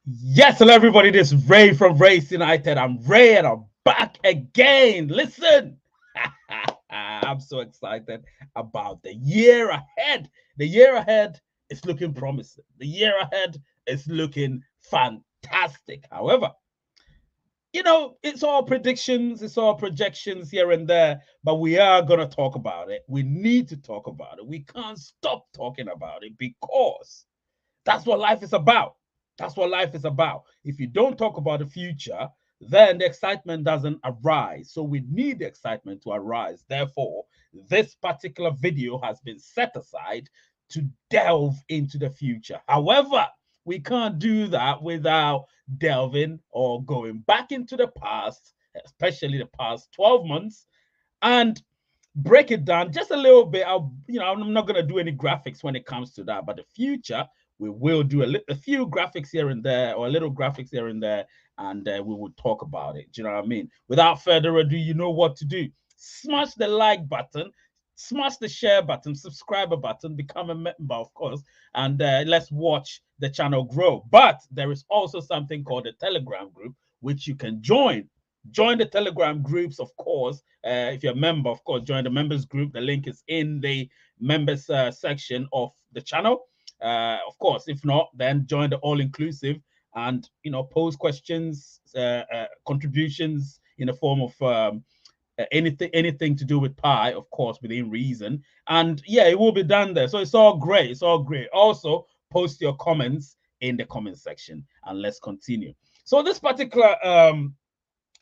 Yes, hello everybody. This is Ray from Race United. I'm Ray and I'm back again. Listen, I'm so excited about the year ahead. The year ahead is looking promising. The year ahead is looking fantastic. However, it's all predictions, it's all projections here and there, but we are going to talk about it. We need to talk about it. We can't stop talking about it because that's what life is about. That's what life is about. If you don't talk about the future, then the excitement doesn't arise. So we need the excitement to arise. Therefore, this particular video has been set aside to delve into the future. However, we can't do that without delving or going back into the past, especially the past 12 months, and break it down just a little bit. I'm not going to do any graphics when it comes to that, but the future, we will do a few graphics here and there, or a little graphics here and there, and we will talk about it. Do you know what I mean? Without further ado, you know what to do. Smash the like button, smash the share button, subscribe button, become a member, of course, and let's watch the channel grow. But there is also something called a Telegram group, which you can join. Join the Telegram groups, of course. If you're a member, of course, join the members group. The link is in the members section of the channel. Of course, if not, then join the all-inclusive and pose questions, contributions in the form of anything to do with pie, of course, within reason. And yeah, it will be done there. So it's all great. It's all great. Also, post your comments in the comment section and let's continue. So this particular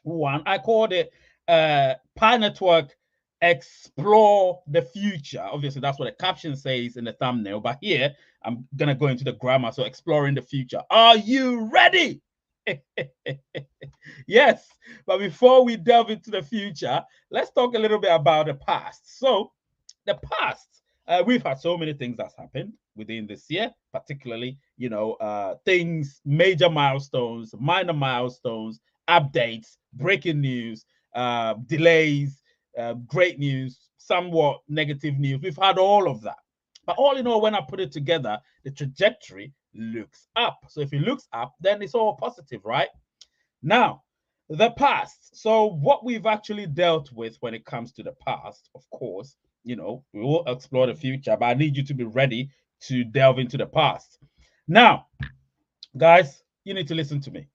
one, I called it Pi Network Explore the Future. Obviously, that's what the caption says in the thumbnail. But here, I'm going to go into the grammar. So, exploring the future. Are you ready? Yes. But before we delve into the future, let's talk a little bit about the past. So, the past, we've had so many things that's happened within this year, particularly, things, major milestones, minor milestones, updates, breaking news, delays, great news, somewhat negative news. We've had all of that. But all in all, when I put it together, the trajectory looks up. So if it looks up, then it's all positive, right? Now, the past. So, what we've actually dealt with when it comes to the past, of course, we will explore the future, but I need you to be ready to delve into the past. Now, guys, you need to listen to me.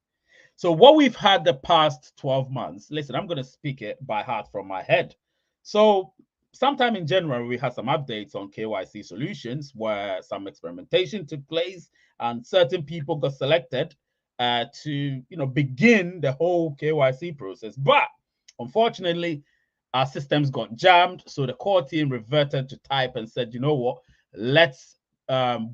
So, what we've had the past 12 months, listen, I'm going to speak it by heart from my head. So, sometime in January, we had some updates on KYC solutions where some experimentation took place and certain people got selected to begin the whole KYC process. But unfortunately, our systems got jammed. So the core team reverted to type and said, you know what, let's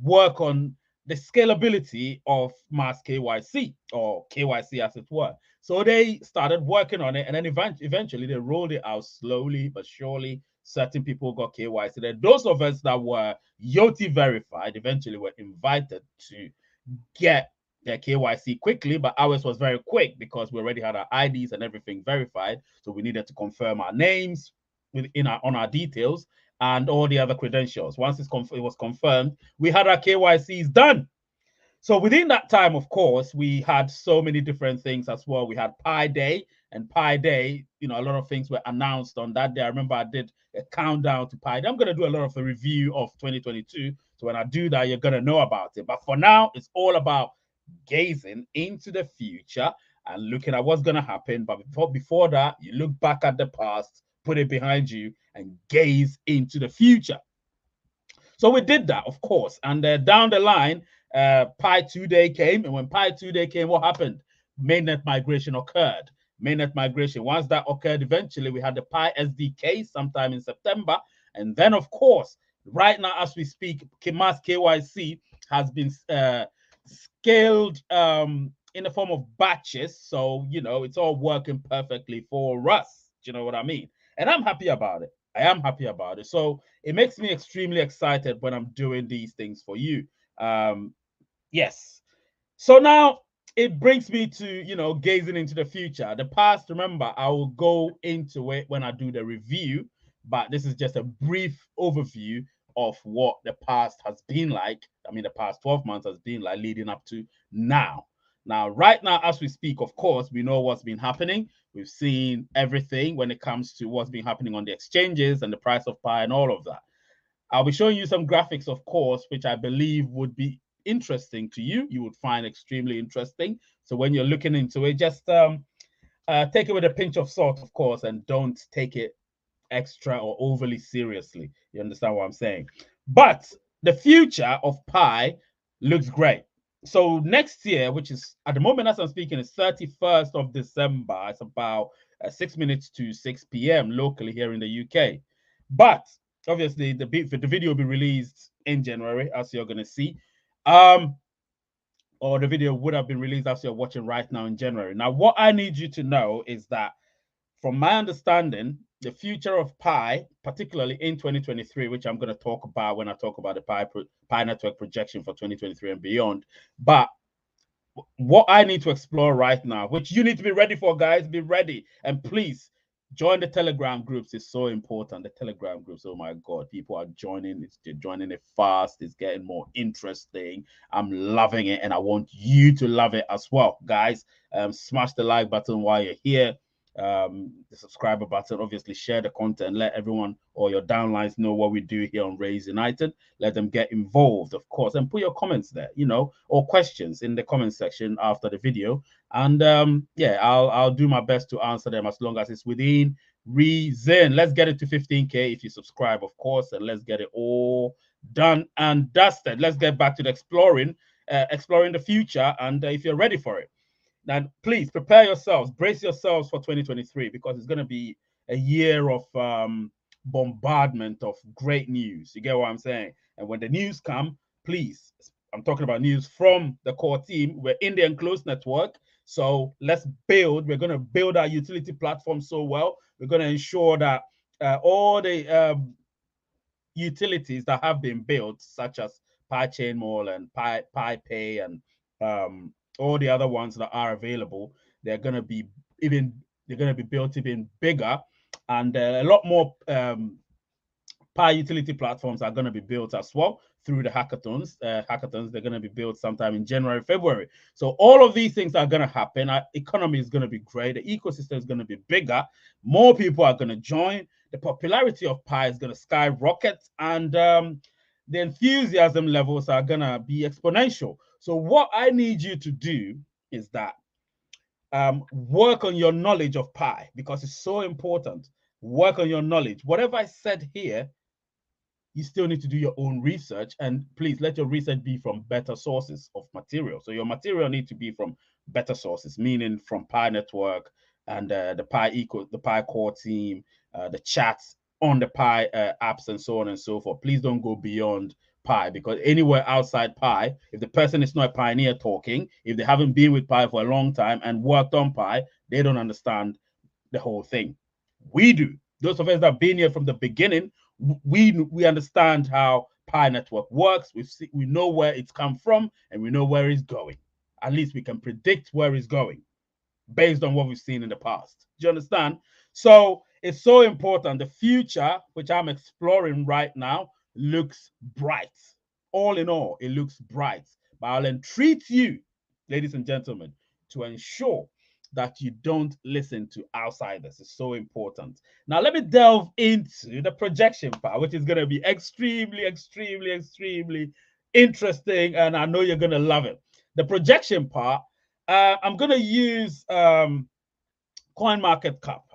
work on the scalability of mass KYC, or KYC as it were. So they started working on it, and then eventually they rolled it out slowly but surely. Certain people got KYC. Then those of us that were YOTI verified eventually were invited to get their KYC quickly, but ours was very quick because we already had our IDs and everything verified. So we needed to confirm our names on our details and all the other credentials. Once it was confirmed, we had our KYCs done. So within that time, of course, we had so many different things as well. We had Pi Day, and Pi Day, a lot of things were announced on that day. I remember I did a countdown to Pi Day. I'm going to do a lot of a review of 2022. So when I do that, you're going to know about it. But for now, it's all about gazing into the future and looking at what's going to happen. But before that, you look back at the past, put it behind you, and gaze into the future. So we did that, of course. And down the line, Pi 2 Day came. And when Pi 2 Day came, what happened? Mainnet migration occurred. Mainnet migration. Once that occurred, eventually we had the Pi SDK sometime in September. And then, of course, right now, as we speak, mass KYC has been scaled in the form of batches. So, it's all working perfectly for us. Do you know what I mean? And I'm happy about it. I am happy about it. So it makes me extremely excited when I'm doing these things for you. Yes. So now it brings me to, gazing into the future. The past, remember, I will go into it when I do the review, but this is just a brief overview of what the past has been like. I mean, the past 12 months has been like leading up to now. Now, right now, as we speak, of course, we know what's been happening. We've seen everything when it comes to what's been happening on the exchanges and the price of Pi and all of that. I'll be showing you some graphics, of course, which I believe would be interesting to you. You would find extremely interesting. So when you're looking into it, just take it with a pinch of salt, of course, and don't take it extra or overly seriously. You understand what I'm saying? But the future of Pi looks great. So next year, which is at the moment as I'm speaking, is 31st of December. It's about 6 minutes to 6 p.m. locally here in the UK. But obviously, the video will be released in January, as you're going to see. Or the video would have been released as you're watching right now in January. Now, what I need you to know is that from my understanding, the future of Pi, particularly in 2023, which I'm going to talk about when I talk about the Pi network projection for 2023 and beyond. But what I need to explore right now, which you need to be ready for, guys, be ready. And please join the Telegram groups. It's so important. The Telegram groups, oh my God, people are joining. They're joining it fast. It's getting more interesting. I'm loving it. And I want you to love it as well, guys. Smash the like button while you're here. The subscriber button, obviously share the content, let everyone or your downlines know what we do here on Raise United. Let them get involved, of course, and put your comments there, or questions in the comment section after the video. And yeah, I'll do my best to answer them as long as it's within reason. Let's get it to 15K if you subscribe, of course, and let's get it all done and dusted. Let's get back to the exploring the future, and if you're ready for it. Now, please prepare yourselves, brace yourselves for 2023, because it's going to be a year of bombardment of great news. You get what I'm saying? And when the news come, please, I'm talking about news from the core team. We're in the enclosed network. So let's build. We're going to build our utility platform so well. We're going to ensure that all the utilities that have been built, such as Chain Mall and Pi Pay and all the other ones that are available, they're going to be built even bigger, and a lot more Pi utility platforms are going to be built as well through the hackathons. They're going to be built sometime in January, February. So all of these things are going to happen. Our economy is going to be great. The ecosystem is going to be bigger. More people are going to join. The popularity of Pi is going to skyrocket, and the enthusiasm levels are going to be exponential. So what I need you to do is that work on your knowledge of Pi, because it's so important. Work on your knowledge. Whatever I said here, you still need to do your own research, and please let your research be from better sources of material. So your material needs to be from better sources, meaning from Pi Network and the Pi Core team, the chats on the Pi apps, and so on and so forth. Please don't go beyond Pi, because anywhere outside Pi, if the person is not a pioneer talking, if they haven't been with Pi for a long time and worked on Pi, they don't understand the whole thing. We do. Those of us that have been here from the beginning, we understand how Pi Network works. We know where it's come from, and we know where it's going. At least we can predict where it's going based on what we've seen in the past. Do you understand? So it's so important. The future, which I'm exploring right now, looks bright. All in all, it looks bright. But I'll entreat you, ladies and gentlemen, to ensure that you don't listen to outsiders. It's so important. Now, let me delve into the projection part, which is going to be extremely, extremely, extremely interesting, and I know you're going to love it. The projection part, I'm going to use CoinMarketCap.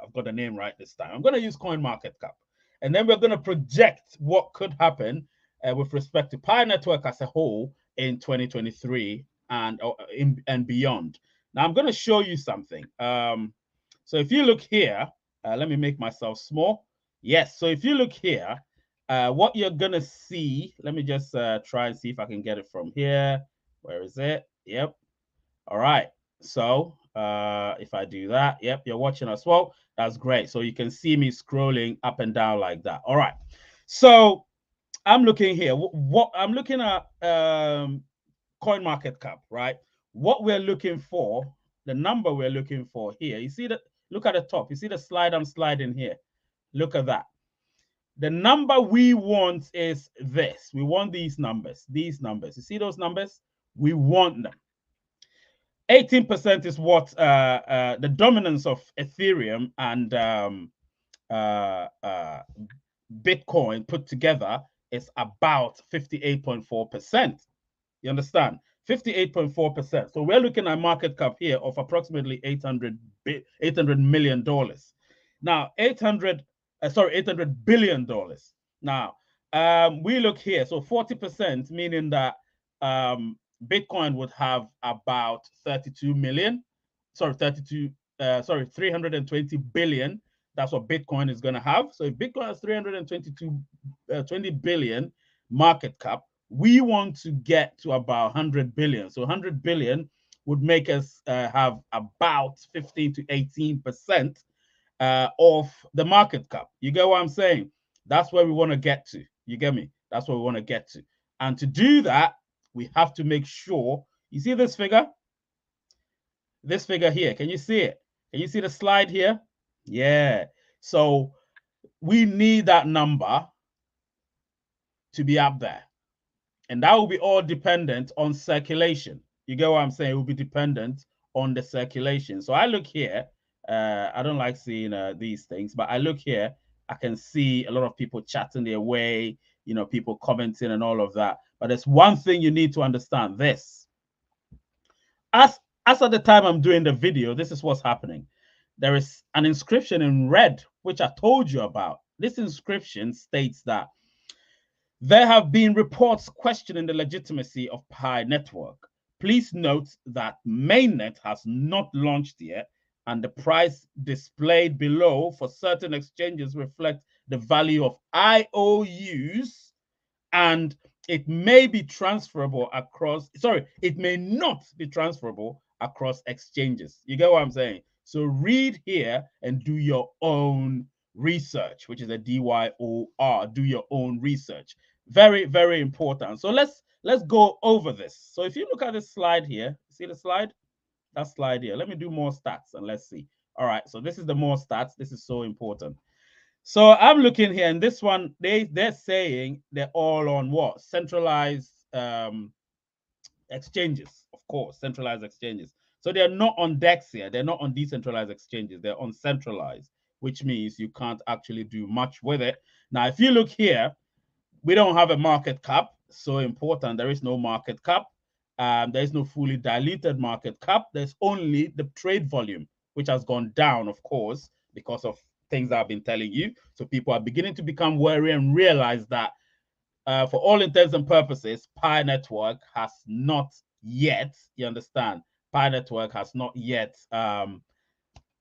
I've got the name right this time. I'm going to use CoinMarketCap. And then we're going to project what could happen with respect to Pi Network as a whole in 2023 and beyond. Now, I'm going to show you something. So if you look here, let me make myself small. Yes, so if you look here, what you're going to see, let me just try and see if I can get it from here. Where is it? Yep. All right. So if I do that, yep, you're watching as well. That's great. So you can see me scrolling up and down like that. All right. So I'm looking here. What I'm looking at CoinMarketCap, right? What we're looking for, the number we're looking for here. You see that? Look at the top. You see the slide I'm sliding here. Look at that. The number we want is this. We want these numbers. These numbers. You see those numbers? We want them. 18% is what the dominance of Ethereum and Bitcoin put together is about 58.4%. You understand? 58.4%. So we're looking at market cap here of approximately $800 million. Now, $800 billion. Now, we look here. So 40%, meaning that Bitcoin would have about 32 million. Sorry, 320 billion. That's what Bitcoin is going to have. So if Bitcoin has 20 billion market cap, we want to get to about 100 billion. So 100 billion would make us have about 15 to 18% of the market cap. You get what I'm saying? That's where we want to get to. You get me? That's where we want to get to. And to do that, we have to make sure, you see this figure? This figure here, can you see it? Can you see the slide here? Yeah. So we need that number to be up there. And that will be all dependent on circulation. You get what I'm saying? It will be dependent on the circulation. So I look here. I don't like seeing these things, but I look here. I can see a lot of people chatting their way, you know, people commenting and all of that. But there's one thing you need to understand. This. As at the time I'm doing the video, this is what's happening. There is an inscription in red, which I told you about. This inscription states that there have been reports questioning the legitimacy of Pi network. Please note that mainnet has not launched yet, and the price displayed below for certain exchanges reflect the value of IOUs, and it may be transferable across, it may not be transferable across exchanges. You get what I'm saying? So read here and do your own research, which is a DYOR, do your own research. Very, very important. So let's go over this. So if you look at this slide here, see the slide? That slide here. Let me do more stats and let's see. All right, so this is the more stats. This is so important. So I'm looking here, and this one, they're saying they're all on what? Centralized exchanges, of course, centralized exchanges. So they're not on DEX here. They're not on decentralized exchanges. They're on centralized, which means you can't actually do much with it. Now, if you look here, we don't have a market cap. So important. There is no market cap. There is no fully diluted market cap. There's only the trade volume, which has gone down, of course, because of things I've been telling you. So people are beginning to become wary and realize that for all intents and purposes, Pi Network has not yet, you understand, Pi Network has not yet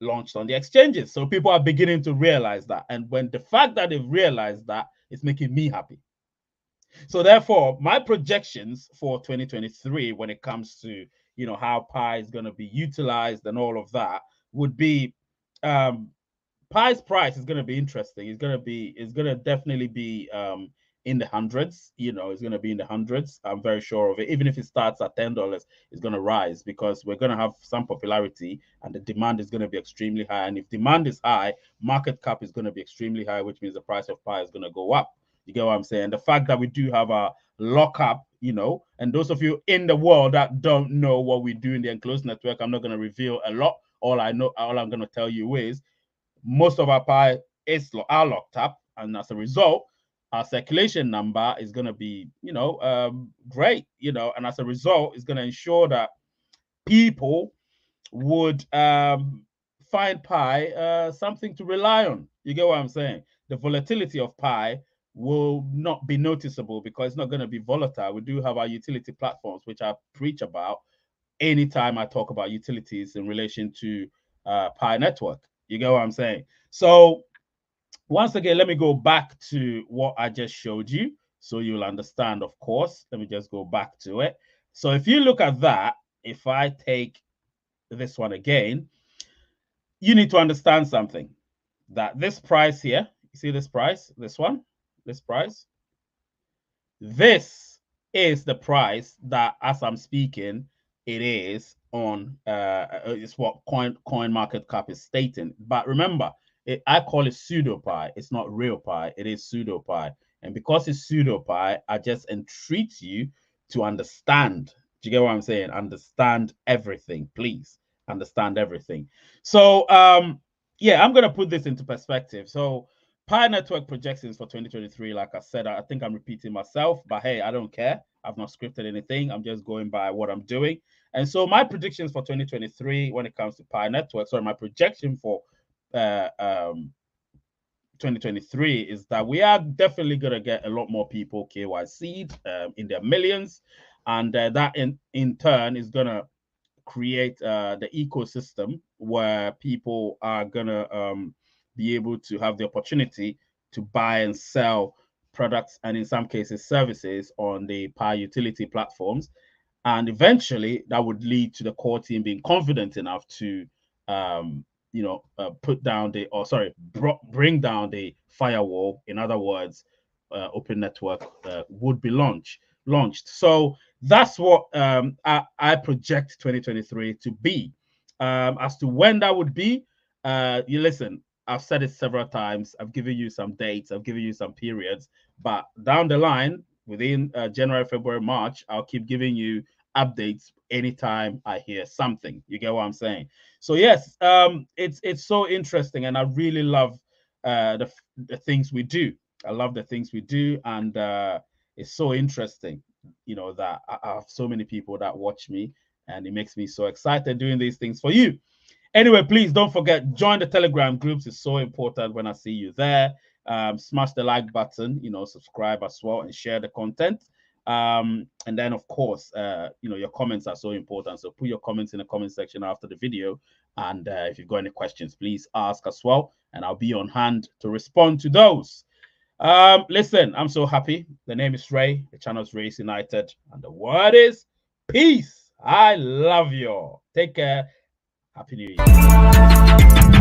launched on the exchanges. So people are beginning to realize that. And when the fact that they've realized that, it's making me happy. So therefore, my projections for 2023, when it comes to, you know, how Pi is going to be utilized and all of that, would be Pi's price is going to be interesting. It's going to definitely be in the hundreds. You know, it's going to be in the hundreds. I'm very sure of it. Even if it starts at $10, it's going to rise because we're going to have some popularity and the demand is going to be extremely high. And if demand is high, market cap is going to be extremely high, which means the price of Pi is going to go up. You get what I'm saying? The fact that we do have a lockup, you know, and those of you in the world that don't know what we do in the enclosed network, I'm not going to reveal a lot. All I'm going to tell you is most of our Pi are locked up, and as a result, our circulation number is going to be, you know, great, you know, and as a result, it's going to ensure that people would find Pi something to rely on. You get what I'm saying? The volatility of Pi will not be noticeable because it's not going to be volatile. We do have our utility platforms, which I preach about anytime I talk about utilities in relation to Pi network. You get what I'm saying? So once again, let me go back to what I just showed you so you'll understand, of course. Let me just go back to it. So if you look at that, if I take this one again, you need to understand something. That this price here, you see this price, this one, this price, this is the price that, as I'm speaking, it is on it's what coin market cap is stating. But remember, I call it pseudo Pi. It's not real Pi. It is pseudo Pi. And because it's pseudo Pi, I just entreat you to understand Do you get what I'm saying? Understand everything, please. Understand everything. So, yeah, I'm gonna put this into perspective. So, Pi Network projections for 2023, like I said, I think I'm repeating myself, but hey, I don't care. I've not scripted anything. I'm just going by what I'm doing. And so, my predictions for 2023 when it comes to Pi Network, sorry, my projection for uh, um, 2023 is that we are definitely going to get a lot more people KYC'd in their millions. And that in turn is going to create the ecosystem where people are going to be able to have the opportunity to buy and sell products and in some cases services on the Pi utility platforms. And eventually that would lead to the core team being confident enough to put down the or sorry bring down the firewall. In other words, open network would be launched. So that's what I project 2023 to be. As to when that would be, you listen, I've said it several times. I've given you some dates, I've given you some periods, but down the line, within January, February, March, I'll keep giving you updates anytime I hear something. You get what I'm saying? So yes, it's so interesting, and I really love the things we do. I love the things we do, and it's so interesting. You know that I have so many people that watch me, and it makes me so excited doing these things for you. Anyway, please don't forget, join the Telegram groups. It's so important when I see you there. Smash the like button, subscribe as well, and share the content. And then, of course, your comments are so important. So put your comments in the comment section after the video. And if you've got any questions, please ask as well. And I'll be on hand to respond to those. Listen, I'm so happy. The name is Ray. The channel is Race United. And the word is peace. I love you all. Take care. Happy New Year.